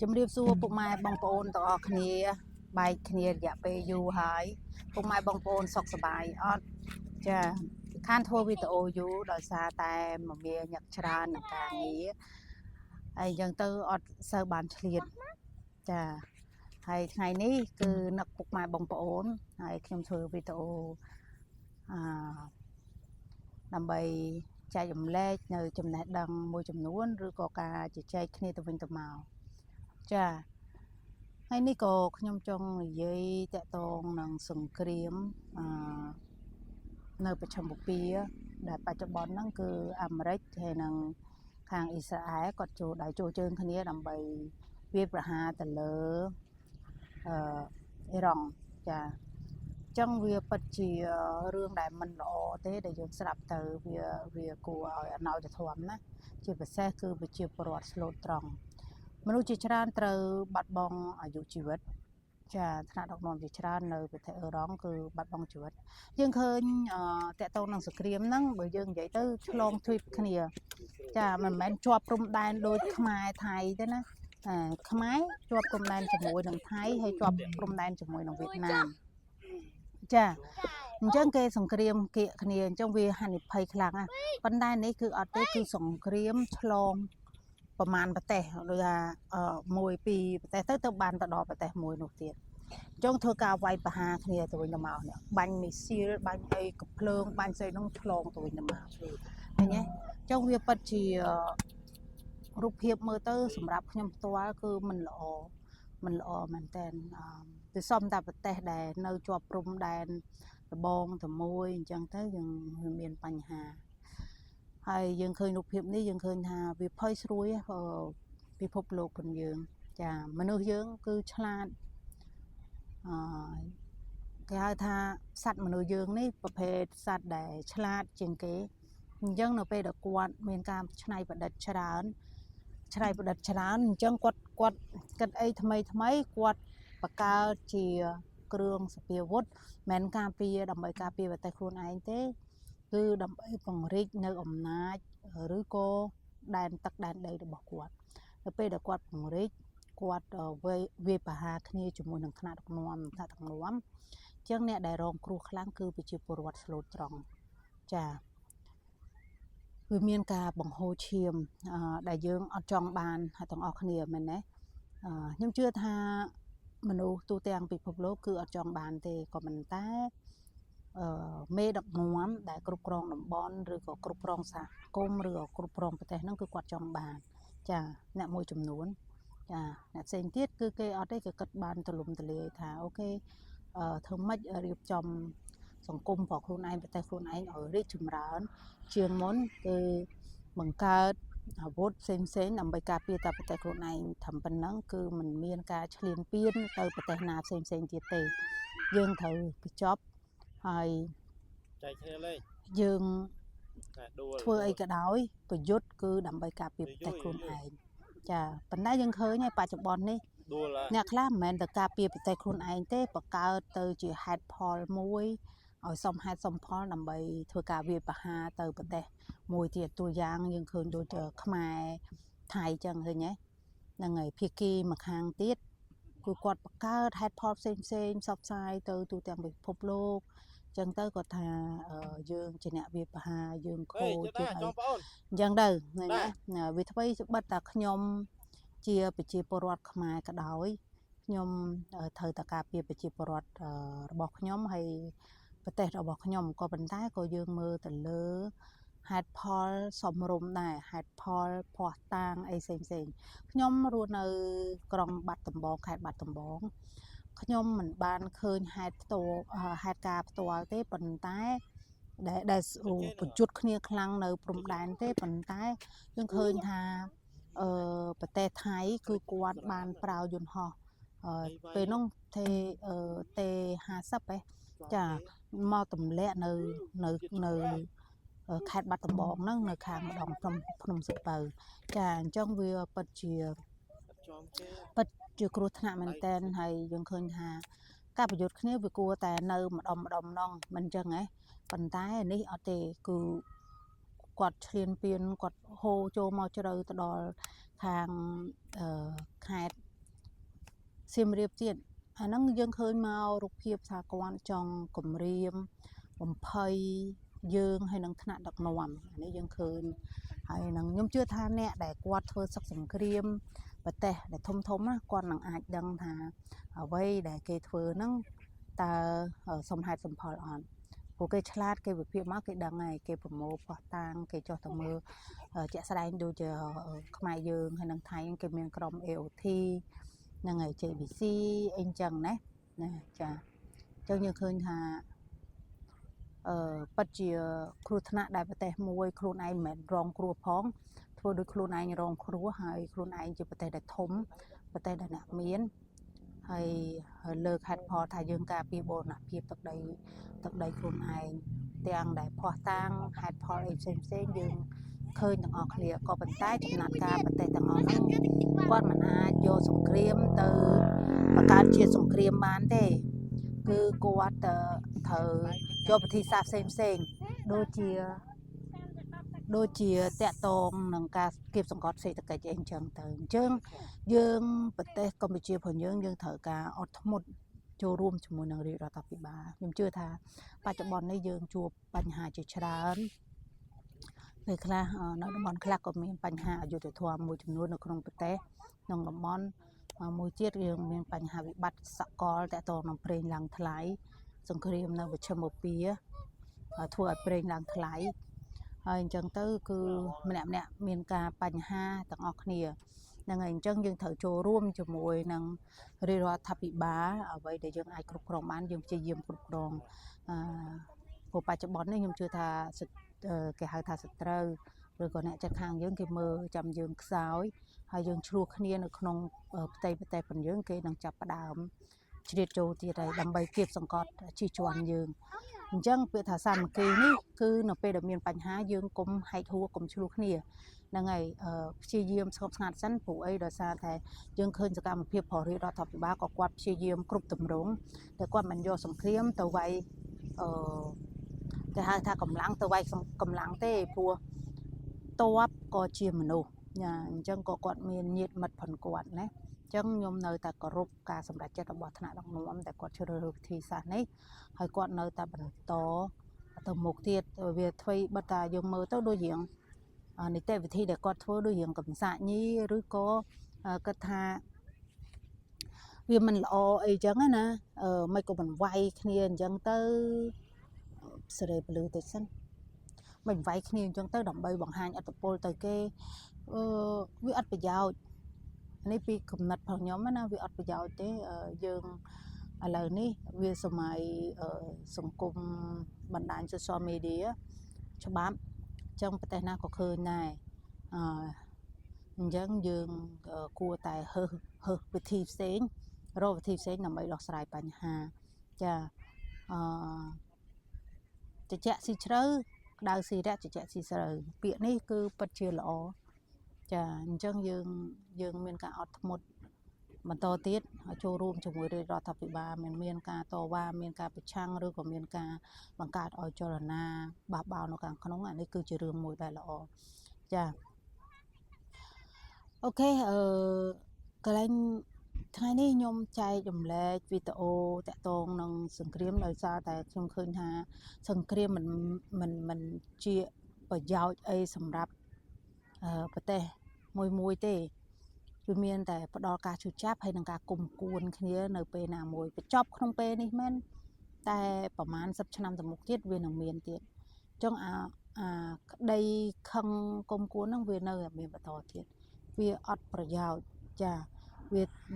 ជំរាបសួរពុកម៉ែបងប្អូនទាំងអស់គ្នាបែកគ្នារយៈពេលយូរហើយពុកម៉ែបងប្អូនសុខសប្បាយអត់ចាខានធ្វើវីដេអូយូរដោយសារតែមមាញឹកច្រើននឹងការងារហើយអញ្ចឹងទៅអត់សូវបានឆ្លៀតចាហើយថ្ងៃនេះគឺនឹកពុកម៉ែបងប្អូនហើយខ្ញុំធ្វើវីដេអូដើម្បីចែករំលែកនៅចំណេះដឹងមួយចំនួនឬក៏ការជជែកគ្នាទៅវិញទៅមកចាហើយនេះក៏ខ្ញុំចង់និយាយតាក់ទងនឹងសង្គ្រាមនៅប្រចាំបពាដែលបច្ចុប្បន្នហ្នឹងគឺអាមេរិកហើយនឹងខាងអ៊ីស្រាអែលគាត់ចូលជើងគ្នាដើម្បីវាយប្រហារទៅលើអ៊ីរ៉ង់ចាចឹងវាពិតជារឿងដែលមិនល្អទេដែលយើងស្ដាប់ទៅវាគួរឲ្យអណោចធម៌ណាជាពិសេសគឺប្រជាពលរដ្ឋស្លូតត្រង់មនុស្សជាច្រើនត្រូវបាត់បង់អាយុជីវិតចាថ្នាក់ដឹកនាំជាច្រើននៅប្រទេសអ៊ឺរ៉ង់គឺបាត់បង់ជីវិតយើងឃើញតាក់ទងនឹងសង្គ្រាមហ្នឹងបើយើងនិយាយទៅឆ្លងទ្វីបគ្នាចាមិនមែនជាប់ព្រំដែនដូចខ្មែរថៃទេណាខ្មែរជាប់ព្រំដែនជាមួយនឹងថៃហើយជាប់ព្រំដែនជាមួយនឹងវៀតណាមចាអញ្ចឹងគេសង្គ្រាមគៀកគ្នាអញ្ចឹងវាហានិភ័យខ្លាំងណាស់ប៉ុន្តែនេះគឺអត់ទេគឺសង្គ្រាមឆ្លងប្រមាណប្រទេសដូចថាមួយពីរប្រទេសទៅបានទៅដល់ប្រទេសមួយនោះទៀតអញ្ចឹងធ្វើការវាយប្រហារគ្នាទៅវិញទៅមកនេះបាញ់មីស៊ីលបាញ់អីកំភ្លើងបាញ់ស្អីនោះឆ្លងទៅវិញទៅមកឃើញទេអញ្ចឹងវាពិតជារូបភាពមើលទៅសម្រាប់ខ្ញុំផ្ទាល់គឺមិនល្អមែនតើគឺសំតែប្រទេសដែលនៅជាប់ព្រំដែនដបងតែមួយអញ្ចឹងទៅយើងមានបញ្ហាហើយយើងឃើញរូបភាពនេះយើងឃើញថាវាភ័យស្រួយពិភពលោករបស់យើងចាមនុស្សយើងគឺឆ្លាតគេហៅថាសត្វមនុស្សយើងនេះប្រភេទសត្វដែលឆ្លាតជាងគេអញ្ចឹងនៅពេលដែលគាត់មានការច្នៃប្រឌិតច្រើនអញ្ចឹងគាត់គិតអីថ្មីគាត់បង្កើតជាគ្រឿងសព្វាវុធមិនការពារដើម្បីការពារប្រទេសខ្លួនឯងទេគឺដើម្បីពង្រីកនៅអំណាចឬក៏ដែនទឹកដែនដីរបស់គាត់នៅពេលដែលគាត់ពង្រីកគាត់វាយប្រហារគ្នាជាមួយនឹងថ្នាក់ដឹកនាំអញ្ចឹងអ្នកដែលរងគ្រោះខ្លាំងគឺប្រជាពលរដ្ឋស្លូតត្រង់ចាវាមានការបង្ហូរឈាមដែលយើងអត់ចង់បានទាំងអស់គ្នាមែនទេខ្ញុំជឿថាមនុស្សទូទាំងពិភពលោកគឺអត់ចង់បានទេក៏ប៉ុន្តែមេដឹកនាំដែលគ្រប់គ្រងតំបន់ឬក៏គ្រប់គ្រងសហគមន៍ឬក៏គ្រប់គ្រងប្រទេសហ្នឹងគឺគាត់ចង់បានចាអ្នកមួយចំនួនចាអ្នកផ្សេងទៀតគឺគេអត់ទេគេគិតបានទូលំទូលាយថាអូខេធ្វើម៉េចរៀបចំសង្គមរបស់ខ្លួនឯងប្រទេសខ្លួនឯងឲ្យរីកចម្រើនជាងមុនគឺបង្កើតអាវុធផ្សេងដើម្បីការពារតែប្រទេសខ្លួនឯងត្រឹមប៉ុណ្ណឹងគឺมันមានការឈ្លានពានទៅប្រទេសណាផ្សេងទៀតទេយើងត្រូវបញ្ចប់ហើយចែកគ្នាលេងយើងធ្វើអីក៏ដោយប្រយុទ្ធគឺដើម្បីការពារប្រទេសខ្លួនឯងចាប៉ុន្តែយើងឃើញហើយបច្ចុប្បន្ននេះអ្នកខ្លះមិនមែនតែការពារប្រទេសខ្លួនឯងទេបង្កើតទៅជាហេតុផលមួយឲ្យសមហេតុសមផលដើម្បីធ្វើការវាយប្រហារទៅប្រទេសមួយទៀតតួយ៉ាងយើងឃើញដូចខ្មែរថៃចឹងឃើញទេហ្នឹងហើយភាគីមួយខាងទៀតគឺគាត់បង្កើតហេតុផលផ្សេងផ្សព្វផ្សាយទៅទូទាំងពិភពលោកចឹងទៅគាត់ថាយើងជាអ្នកវាយប្រហារយើងខូចជាអីអញ្ចឹងទៅណាវាធ្វើបិទតែខ្ញុំជាប្រជាពលរដ្ឋខ្មែរក៏ដោយខ្ញុំត្រូវតែការពារប្រជាពលរដ្ឋរបស់ខ្ញុំហើយប្រទេសរបស់ខ្ញុំក៏ប៉ុន្តែក៏យើងមើលទៅលើហេតុផលសមរម្យដែរហេតុផលភ័ស្តុតាងអីផ្សេងខ្ញុំរស់នៅក្រុងបាត់ដំបងខេត្តបាត់ដំបងខ្ញុំមិនបានឃើញហេតុការផ្ទាល់ទេប៉ុន្តែដែលបញ្ជុតគ្នាខ្លាំងនៅព្រំដែនទេប៉ុន្តែយើងឃើញថាប្រទេសថៃគឺគាត់បានប្រើយន្តហោះពេលនោះទេ50ចាមកទម្លាក់នៅខេត្តបាត់ដំបងហ្នឹងនៅខាងម្ដងភ្នំសុពៅចាអញ្ចឹងវាពិតជាគ្រោះថ្នាក់មែនតើហើយយើងឃើញថាការប្រយុទ្ធគ្នាវាគួរតែនៅម្ដងមិនអញ្ចឹងហ៎ប៉ុន្តែនេះអត់ទេគឺគាត់ឈ្លានពានគាត់ហូរចូលមកជ្រៅទៅដល់ខាងខេត្ត សៀមរាបទៀតអាហ្នឹងយើងឃើញមករូបភាពថាគាត់ចង់គម្រាមបំភ័យយើងហើយនឹងថ្នាក់ដឹកនាំអានេះយើងឃើញហើយនឹងខ្ញុំជឿថាអ្នកដែលគាត់ធ្វើសឹកសង្គ្រាមប្រទេសដែលធំធំណាគាត់នឹងអាចដឹងថាអ្វីដែលគេធ្វើហ្នឹងតើសមហេតុសមផលអត់ពួកគេឆ្លាតគេវិភាគមកគេដឹងហើយគេប្រមូលផោះតាំងគេចោះទៅមើលជាក់ស្ដែងដូចជាខ្មែរយើងហើយនឹងថៃគេមានក្រុម AOT ហ្នឹងហើយ JBC អីចឹងណាចាអញ្ចឹងយើងឃើញថាពិតជាគ្រោះថ្នាក់ដែលប្រទេសមួយខ្លួនឯងមិនមែនរងគ្រោះផងធ្វើដោយខ្លួនឯងរងគ្រោះហើយខ្លួនឯងជាប្រទេសដែលធំប្រទេសដែលអ្នកមានហើយលើកហេតុផលថាយើងការពារបូរណភាពទឹកដីខ្លួនឯងទាំងដែលភ័ស្តុតាងហេតុផលអីផ្សេងយើងឃើញទាំងអស់គ្នាក៏ប៉ុន្តែចំណាត់ការប្រទេសទាំងអស់ហ្នឹងគាត់មិនអាចយកសង្គ្រាមទៅបង្កើតជាសង្គ្រាមបានទេគឺគាត់ត្រូវយកវិធីសាស្ត្រផ្សេងដូចជាតាក់ទងនឹងការគៀបសង្កត់សេដ្ឋកិច្ចអីចឹងទៅអញ្ចឹងយើងប្រទេសកម្ពុជាផងយើងត្រូវការអត់ធ្មត់ចូលរួមជាមួយនឹងរាជរដ្ឋាភិបាលខ្ញុំជឿថាបច្ចុប្បន្ននេះយើងជួបបញ្ហាជាច្រើនពេលខ្លះនៅតំបន់ខ្លះក៏មានបញ្ហាអយុត្តិធម៌មួយចំនួននៅក្នុងប្រទេសក្នុងតំបន់មួយទៀតយើងមានបញ្ហាវិបត្តិសកលតាក់ទងនឹងប្រេងឡើងថ្លៃសង្គ្រាមនៅវិជ្ឈមបូព៌ាធ្វើឲ្យប្រេងឡើងថ្លៃហើយអញ្ចឹងទៅគឺម្នាក់មានការបញ្ហាទាំងអស់គ្នាហ្នឹងហើយអញ្ចឹងយើងត្រូវចូលរួមជាមួយនឹងរាជរដ្ឋាភិបាលអ្វីដែលយើងអាចគ្រប់គ្រងបានយើងព្យាយាមគ្រប់គ្រងព្រោះបច្ចុប្បន្ននេះខ្ញុំជឿថាគេហៅថាសត្រូវឬក៏អ្នកចិត្តខាងយើងគេមើលចាំយើងខ្សោយហើយយើងឆ្លោះគ្នានៅក្នុងផ្ទៃប្រទេសផងយើងគេនឹងចាប់ផ្ដើមជ្រៀតចូលទៀតហើយដើម្បីគៀបសង្កត់ជិះជាន់យើងអញ្ចឹងពាក្យថាសាមគ្គីនេះគឺនៅពេលដែលមានបញ្ហាយើងកុំហែកហួរកុំឆ្លោះគ្នាហ្នឹងហើយព្យាយាមស្ងប់ស្ងាត់សិនព្រោះអីដោយសារតែយើងឃើញសកម្មភាពរបស់រាជរដ្ឋាភិបាលក៏គាត់ព្យាយាមគ្រប់ទម្រង់តែគាត់មិនយកសង្គ្រាមទៅវាយគេហៅថាកម្លាំងទៅវាយកម្លាំងទេព្រោះតបក៏ជាមនុស្សអញ្ចឹងក៏គាត់មានញាតិមិត្តផងគាត់ណាអញ្ចឹងខ្ញុំនៅតែគោរពការសម្រេចចិត្តរបស់ថ្នាក់ដឹកនាំតែគាត់ជ្រើសរើសវិធីសាស្ត្រនេះហើយគាត់នៅតែបន្តទៅមុខទៀតវាអ្វីបើតាយើងមើលទៅដូចរៀងនីតិវិធីដែលគាត់ធ្វើដូចរៀងកំសាកញីឬក៏គាត់ថាវាមិនល្អអីចឹងណាមិនក៏មិនវាយគ្នាអញ្ចឹងទៅសេរីពលឺតិចសិនមិនវាយគ្នាអញ្ចឹងទៅដើម្បីបង្ហាញអត្តពលទៅគេវាអត់ប្រយោជន៍នេះពីគំនិតរបស់ខ្ញុំណាវាអត់ប្រយោជន៍ទេយើងឥឡូវនេះវាសម័យសង្គមបណ្ដាញ social media ច្បាប់ចឹងប្រទេសណាក៏ឃើញដែរអញ្ចឹងយើងគួរតែហើសវិធីផ្សេងរកវិធីផ្សេងដើម្បីដោះស្រាយបញ្ហាចាជជែកស៊ីជ្រៅក្តៅស៊ីរៈជជែកស៊ីស្រូវពាក្យនេះគឺពិតជាល្អចាអញ្ចឹងយើងមានការអត់ធ្មត់បន្តទៀតចូលរួមជាមួយរាជរដ្ឋាភិបាលមានការតវ៉ាមានការប្រឆាំងឬក៏មានការបង្កើតឲ្យចលនាបះបោរនៅខាងក្នុងអានេះគឺជារឿងមួយដែលល្អចាអូខេកន្លែងថ្ងៃនេះខ្ញុំចែករំលែកវីដេអូតាក់ទងនឹងសង្គ្រាមដោយសារតែខ្ញុំឃើញថាសង្គ្រាមមិនជាប្រយោជន៍អីសម្រាប់ប្រទេសមួយទេវាមានតែផ្ដល់ការឈឺចាប់ហើយនឹងការគុំគួនគ្នានៅពេលណាមួយបញ្ចប់ក្នុងពេលនេះមែនតែប្រហែល10ឆ្នាំទៅមុខទៀតវានឹងមានទៀតអញ្ចឹងក្តីខឹងគុំគួនហ្នឹងវានៅតែមានបន្តទៀតវាអត់ប្រយោជន៍ចា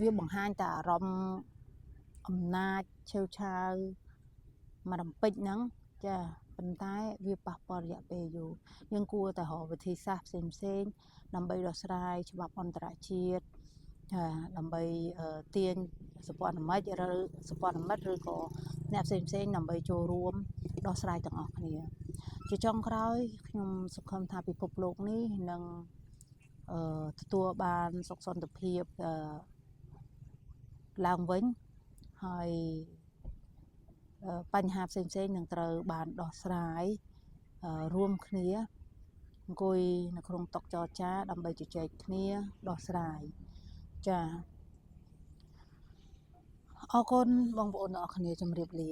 វាបង្ហាញតែអារម្មណ៍អំណាចឆេវឆាវមួយរំពេចហ្នឹងចាប៉ុន្តែវាប៉ះពាល់រយៈពេលយូរយើងគួរតែរកវិធីសាស្ត្រផ្សេងដើម្បីដោះស្រាយច្បាប់អន្តរជាតិដើម្បីទាញសម្ព័ន្ធមិត្តឬក៏អ្នកផ្សេងដើម្បីចូលរួមដោះស្រាយទាំងអស់គ្នាជាចុងក្រោយខ្ញុំសង្ឃឹមថាពិភពលោកនេះនឹងទទួលបានសុខសន្តិភាពឡើងវិញហើយបញ្ហាផ្សេងនឹងត្រូវបានដោះស្រាយរួមគ្នាអង្គុយនៅក្នុងតុចរចាដើម្បីជជែកគ្នាដោះស្រាយចា អរគុណបងប្អូនទាំងអស់គ្នាជំរាបលា